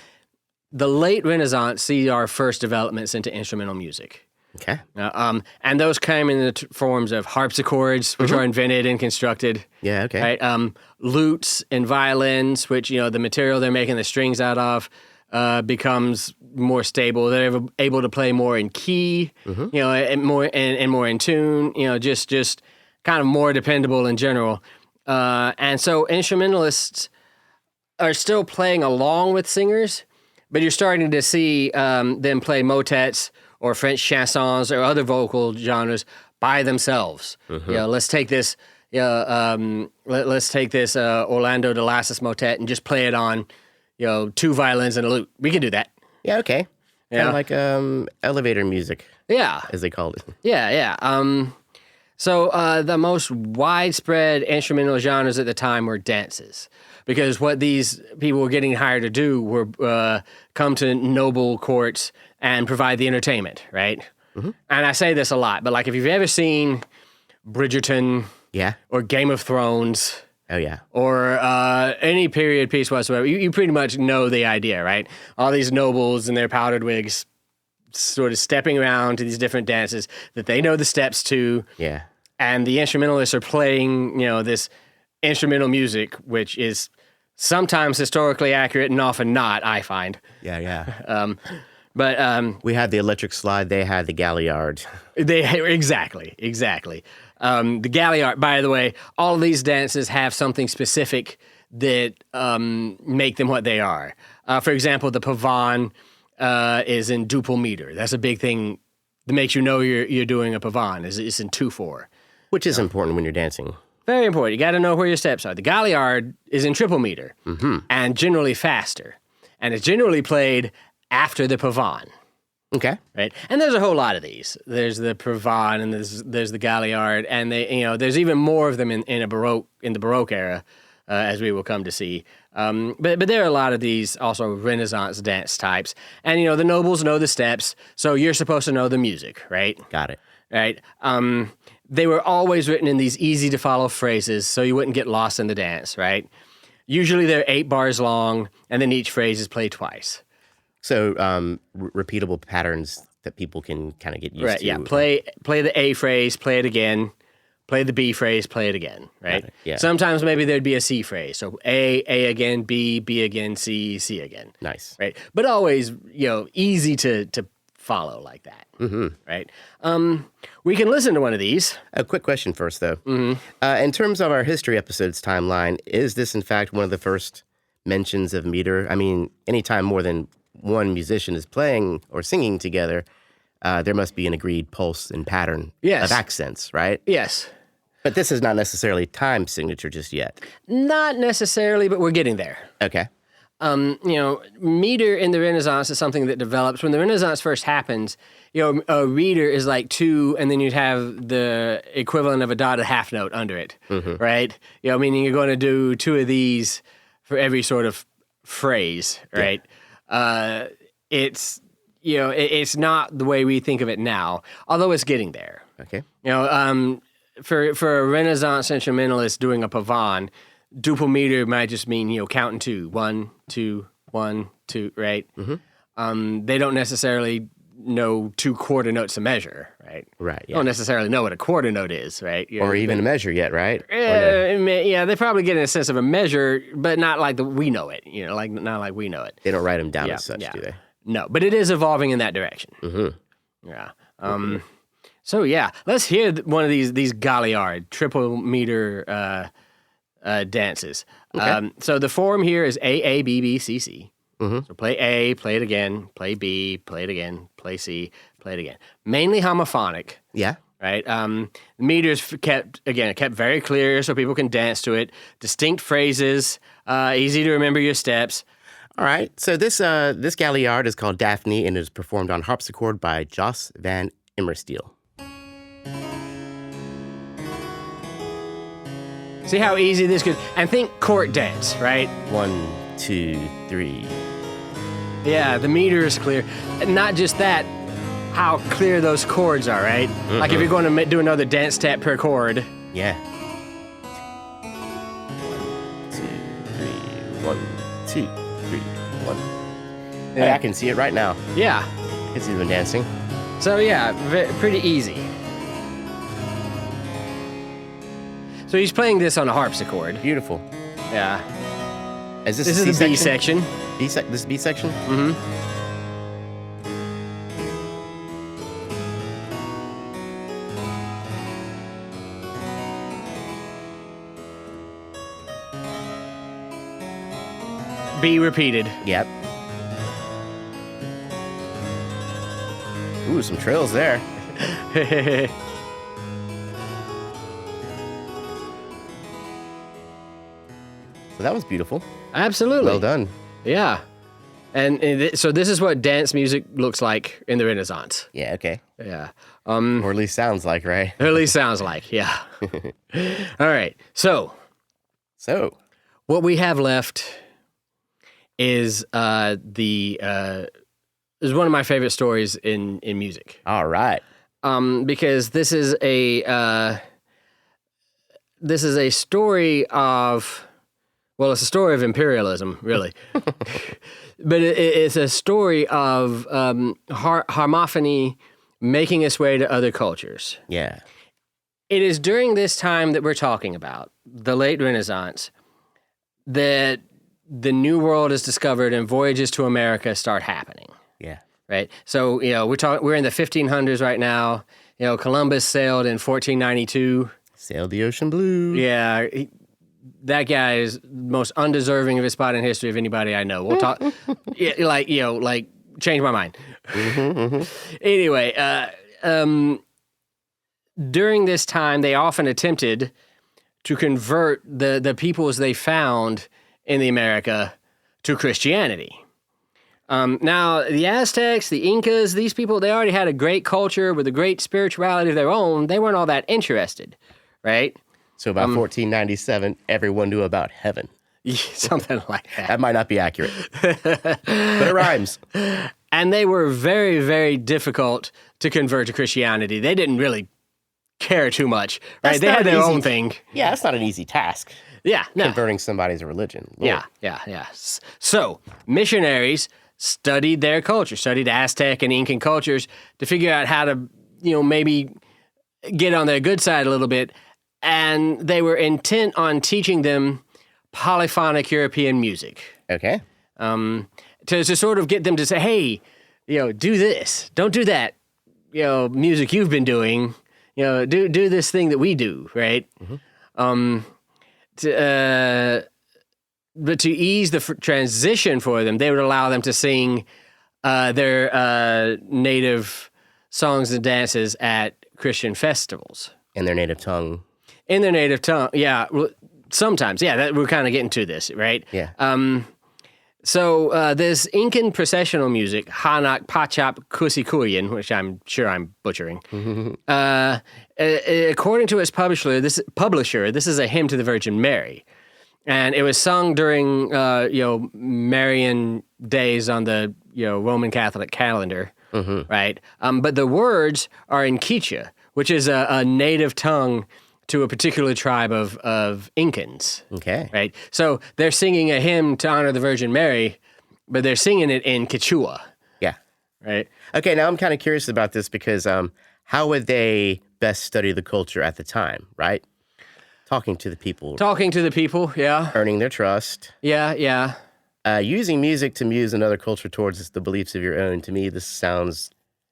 The late Renaissance see our first developments into instrumental music. Okay. And those came in the forms of harpsichords, which are invented and constructed. Yeah, okay. Right? Lutes and violins, which, you know, the material they're making the strings out of becomes more stable. They're able to play more in key, you know, and more in tune. You know, just kind of more dependable in general. And so instrumentalists are still playing along with singers, but you're starting to see them play motets or French chansons or other vocal genres by themselves. Let's take this. Let's take this Orlando de Lassus motet and just play it on, 2 violins and a lute. We can do that. Yeah, okay. Kind of like elevator music. Yeah. As they called it. Yeah. So the most widespread instrumental genres at the time were dances, because what these people were getting hired to do were come to noble courts and provide the entertainment, right? And I say this a lot, but like if you've ever seen Bridgerton, or Game of Thrones, or any period piece whatsoever, you pretty much know the idea, right? All these nobles in their powdered wigs sort of stepping around to these different dances that they know the steps to. Yeah. And the instrumentalists are playing, this instrumental music, which is sometimes historically accurate and often not, I find. Yeah. But we had the electric slide. They had the galliard. Exactly. The galliard, by the way, all of these dances have something specific that make them what they are. For example, the pavane is in duple meter. That's a big thing that makes you know you're doing a pavane. It's in 2/4. Which is important when you're dancing. Very important. You got to know where your steps are. The galliard is in triple meter and generally faster. And it's generally played after the pavane. Okay. Right? And there's a whole lot of these. There's the pavane and there's the galliard, and there's even more of them in the Baroque era, as we will come to see. But there are a lot of these also Renaissance dance types. And the nobles know the steps, so you're supposed to know the music, right? Got it. Right? They were always written in these easy to follow phrases, so you wouldn't get lost in the dance, right? Usually they're 8 bars long, and then each phrase is played twice. So repeatable patterns that people can kind of get used to. Yeah. Play the A phrase, play it again. Play the B phrase, play it again, right? Yeah. Sometimes maybe there'd be a C phrase. So A again, B again, C again. Nice. Right? But always, easy to follow like that. Right? We can listen to one of these. A quick question first, though. In terms of our history episodes timeline, is this in fact one of the first mentions of meter? I mean, anytime more than one musician is playing or singing together, there must be an agreed pulse and pattern of accents, right? Yes. But this is not necessarily time signature just yet. Not necessarily, but we're getting there. Okay. Meter in the Renaissance is something that develops. When the Renaissance first happens, a reader is like 2, and then you'd have the equivalent of a dotted half note under it, right? Meaning you're going to do 2 of these for every sort of phrase, right? Yeah. It's not the way we think of it now, although it's getting there. Okay. For a Renaissance instrumentalist doing a pavane, duple meter might just mean, counting 2. 1, 2, 1, 2, right? They don't necessarily know 2 quarter notes to measure, right? Right, yeah. They don't necessarily know what a quarter note is, right? Or even a measure yet, right? Yeah, they probably get in a sense of a measure, but not like we know it, not like we know it. They don't write them down as such, do they? No, but it is evolving in that direction. Yeah. So, let's hear one of these galliard, triple meter dances. Okay. So the form here is A, B, B, C, C. So play A, play it again, play B, play it again, play C, play it again. Mainly homophonic. Yeah. Right? Meters kept very clear so people can dance to it. Distinct phrases, easy to remember your steps. All right. So this galliard is called Daphne and is performed on harpsichord by Jos van Immersteel. See how easy this could... And think court dance, right? 1, 2, 3. Yeah, the meter is clear. And not just that, how clear those chords are, right? Like if you're going to do another dance step per chord. Yeah. 1, 2, 3. 1, 2, 3, 1. Hey, I can see it right now. Yeah. I can see them dancing. So pretty easy. So he's playing this on a harpsichord. Beautiful. Yeah. Is this is the B section. This is B section? be repeated. Yep. Ooh, some trills there. So that was beautiful. Absolutely. Well done. Yeah. And so this is what dance music looks like in the Renaissance. Yeah, okay. Yeah. Or at least sounds like, right? Or at least sounds like, yeah. All right. So what we have left is is one of my favorite stories in music. All right. Because this is a story of, well, it's a story of imperialism, really. But it's a story of harmophony making its way to other cultures. Yeah. It is during this time that we're talking about, the late Renaissance, that the New World is discovered and voyages to America start happening. Yeah. Right? So, we're in the 1500s right now. Columbus sailed in 1492. Sailed the ocean blue. Yeah. That guy is the most undeserving of his spot in history of anybody I know. We'll talk, change my mind. Anyway, during this time, they often attempted to convert the peoples they found in the America to Christianity. Now, the Aztecs, the Incas, these people, they already had a great culture with a great spirituality of their own. They weren't all that interested, right? So about 1497, everyone knew about heaven. Something like that. That might not be accurate, but it rhymes. And they were very, very difficult to convert to Christianity. They didn't really care too much, right? They had their own thing. Yeah, that's not an easy task. Yeah, no. Converting somebody's religion. Lord. Yeah. So missionaries studied their culture, studied Aztec and Incan cultures to figure out how to, maybe get on their good side a little bit. And they were intent on teaching them polyphonic European music. Okay. To sort of get them to say, hey, do this, don't do that, music you've been doing, do this thing that we do, right? Mm-hmm. But to ease the transition for them, they would allow them to sing their native songs and dances at Christian festivals. In their native tongue. In their native tongue, yeah. Sometimes, yeah, we're kind of getting to this, right? Yeah. So this Incan processional music, Hanak Pachap Kusikuyan, which I'm sure I'm butchering, according to its publisher, this is a hymn to the Virgin Mary. And it was sung during, Marian days on the, Roman Catholic calendar, right? But the words are in Quichua, which is a native tongue to a particular tribe of Incans. Okay. Right? So they're singing a hymn to honor the Virgin Mary, but they're singing it in Quechua. Yeah. Right? Okay, now I'm kind of curious about this because how would they best study the culture at the time, right? Talking to the people, yeah. Earning their trust. Yeah. Using music to muse another culture towards the beliefs of your own. To me, this sounds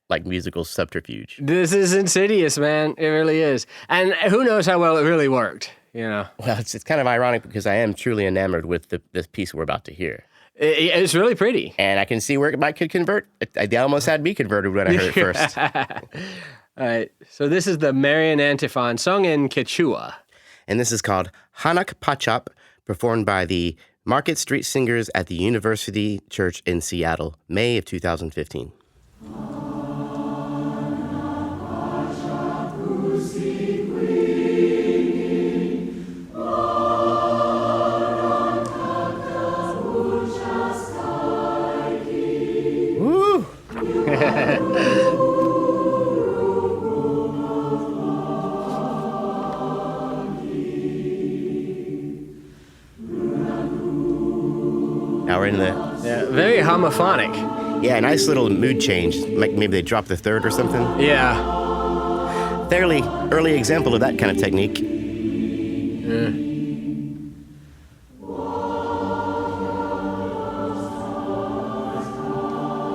like musical subterfuge. This is insidious, man. It really is. And who knows how well it really worked, Well, it's kind of ironic because I am truly enamored with this piece we're about to hear. It's really pretty. And I can see where it could convert. They almost had me converted when I heard it first. All right. So this is the Marian antiphon sung in Quechua. And this is called Hanak Pachap, performed by the Market Street Singers at the University Church in Seattle, May of 2015. Woo! Now we're in the... very homophonic. Yeah, nice little mood change. Like maybe they dropped the third or something. Yeah. Fairly early example of that kind of technique.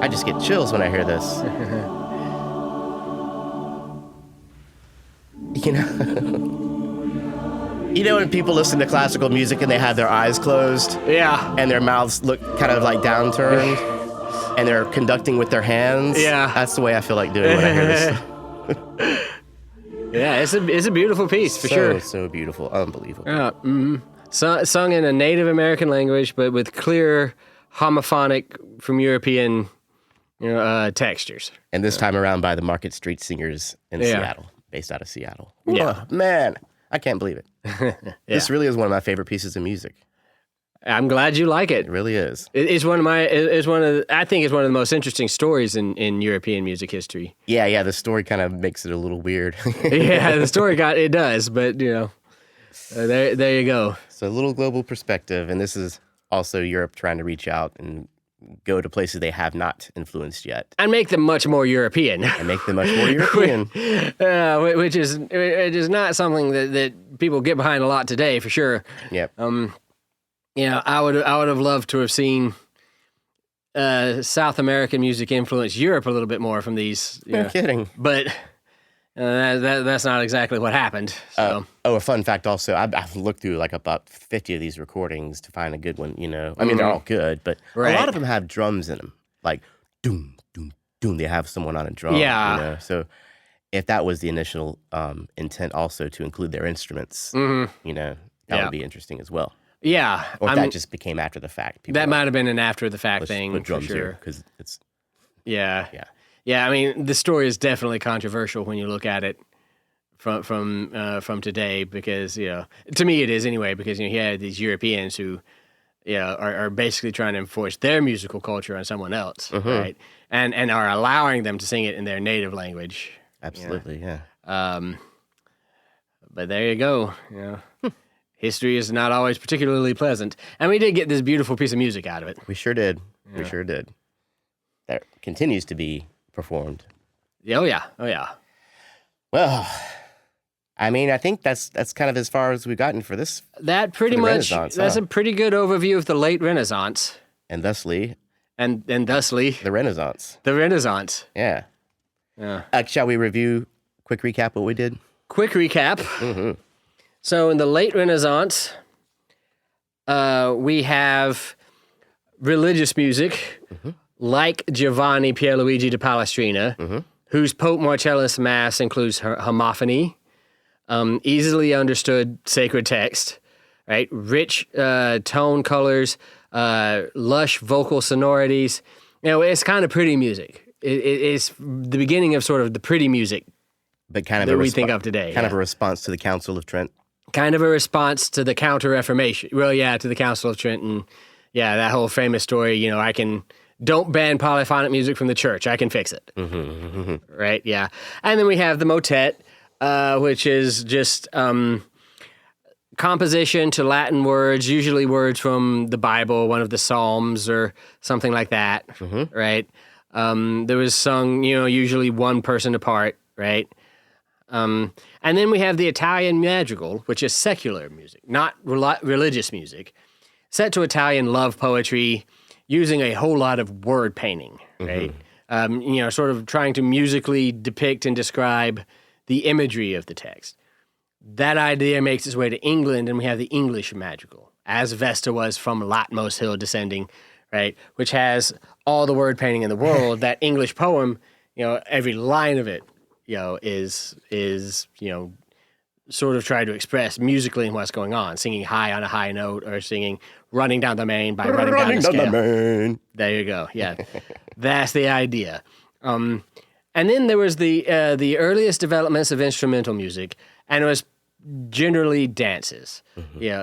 I just get chills when I hear this. You know when people listen to classical music and they have their eyes closed Yeah. and their mouths look kind of like downturned and they're conducting with their hands? Yeah. That's the way I feel like doing when I hear this. Yeah, it's a beautiful piece for sure. So beautiful. Unbelievable. Yeah. Sung in a Native American language, but with clear homophonic from European textures. And this time around by the Market Street Singers in Seattle, based out of Seattle. Yeah. Oh, man, I can't believe it. This really is one of my favorite pieces of music. I'm glad you like it. It really is. It's one of I think it's one of the most interesting stories in European music history. Yeah, the story kind of makes it a little weird. Yeah, the story it does, but there you go. So a little global perspective, and this is also Europe trying to reach out and go to places they have not influenced yet. And make them much more European. And make them much more European. Which is not something that people get behind a lot today, for sure. Yep. I would have loved to have seen South American music influence Europe a little bit more from these. No kidding. But that's not exactly what happened. So. A fun fact also, I've looked through like about 50 of these recordings to find a good one, I mean, they're all good, but a lot of them have drums in them. Like, doom, doom, doom. They have someone on a drum. Yeah. So if that was the initial intent also to include their instruments, that would be interesting as well. Yeah. Or if that just became after the fact. That might have been an after the fact thing, put drums for sure. Because it's... Yeah. I mean, the story is definitely controversial when you look at it from today, because to me it is anyway, because you had these Europeans who are basically trying to enforce their musical culture on someone else, right? And are allowing them to sing it in their native language. Absolutely, yeah. But there you go. History is not always particularly pleasant, and we did get this beautiful piece of music out of it. We sure did. We sure did. That continues to be performed. Oh yeah. Well, I mean, I think that's kind of as far as we've gotten for this. That pretty much. That's a pretty good overview of the late Renaissance. And thusly. And thusly. The Renaissance. The Renaissance. Yeah. Shall we review, quick recap what we did? Quick recap. So in the late Renaissance, we have religious music, like Giovanni Pierluigi da Palestrina, whose Pope Marcellus Mass includes homophony, easily understood sacred text, right? Rich tone colors, lush vocal sonorities. It's kind of pretty music. It's the beginning of sort of the pretty music, but kind of that we think of today. Kind of a response to the Council of Trent. Kind of a response to the Counter-Reformation. Well, to the Council of Trent, and that whole famous story. Don't ban polyphonic music from the church. I can fix it. Right? Yeah. And then we have the motet, which is just composition to Latin words, usually words from the Bible, one of the Psalms or something like that. Right? There was sung, usually one person apart. Right? And then we have the Italian madrigal, which is secular music, not religious music, set to Italian love poetry, using a whole lot of word painting, right? Sort of trying to musically depict and describe the imagery of the text. That idea makes its way to England, and we have the English madrigal, as Vesta was from Latmos Hill descending, right? Which has all the word painting in the world. That English poem, every line of it, is sort of try to express musically what's going on, singing high on a high note or singing running down the main by running down the scale. There you go. Yeah, that's the idea. And then there was the earliest developments of instrumental music, and it was generally dances.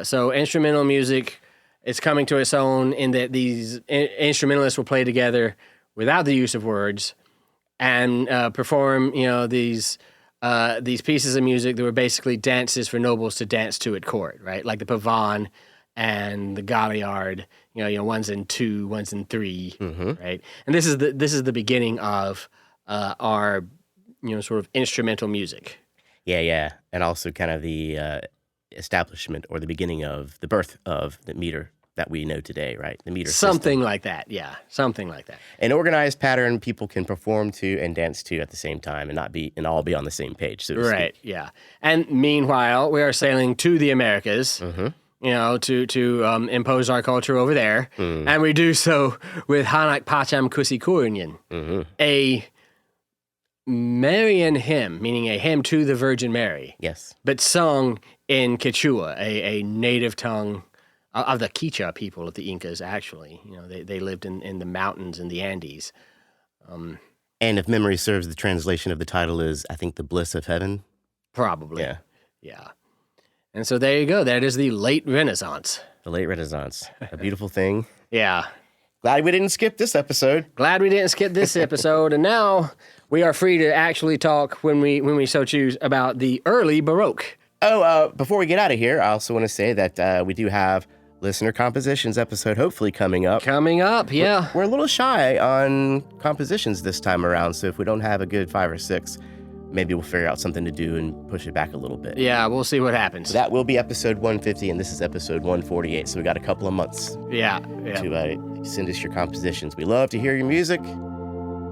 So instrumental music is coming to its own in that these instrumentalists will play together without the use of words and perform, these pieces of music that were basically dances for nobles to dance to at court, right? Like the pavane and the galliard, one's in 2, one's in 3, right? And this is the beginning of our, sort of instrumental music. Yeah, and also kind of the establishment or the beginning of the birth of the meter that we know today, right? The meter Something system. like that. Yeah, something like that. An organized pattern people can perform to and dance to at the same time and all be on the same page, so to Right. speak. Yeah. And meanwhile, we are sailing to the Americas. Mm-hmm. To impose our culture over there, and we do so with Hanak Pacham Kusikurunyan, a Marian hymn, meaning a hymn to the Virgin Mary. Yes. But sung in Quechua, a native tongue of the Quichua people of the Incas. Actually, they lived in the mountains in the Andes. And if memory serves, the translation of the title is, I think, The Bliss of Heaven. Probably. Yeah. And so there you go. That is the late Renaissance. The late Renaissance. A beautiful thing. Yeah. Glad we didn't skip this episode. Glad we didn't skip this episode. And now we are free to actually talk, when we so choose, about the early Baroque. Before we get out of here, I also want to say that we do have listener compositions episode hopefully coming up. Yeah. We're a little shy on compositions this time around, so if we don't have a good 5 or 6, maybe we'll figure out something to do and push it back a little bit. Yeah, we'll see what happens. That will be episode 150, and this is episode 148, so we got a couple of months Yeah. to send us your compositions. We love to hear your music,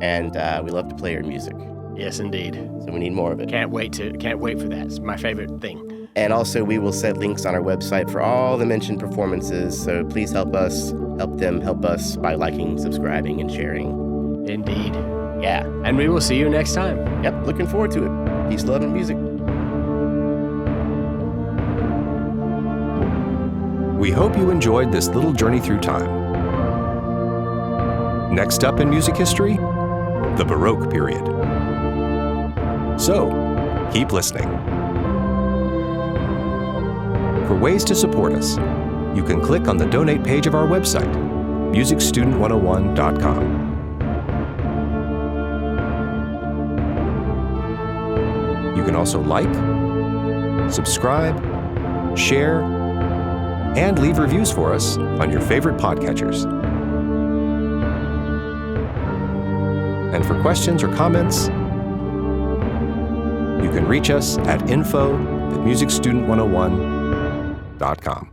and we love to play your music. Yes, indeed. So we need more of it. Can't wait for that. It's my favorite thing. And also, we will set links on our website for all the mentioned performances, so please help us, help them, help us by liking, subscribing, and sharing. Indeed. Yeah. And we will see you next time. Yep, looking forward to it. Peace, love, and music. We hope you enjoyed this little journey through time. Next up in music history, the Baroque period. So, keep listening. For ways to support us, you can click on the donate page of our website, musicstudent101.com. You can also like, subscribe, share, and leave reviews for us on your favorite podcatchers. And for questions or comments, you can reach us at info@musicstudent101.com.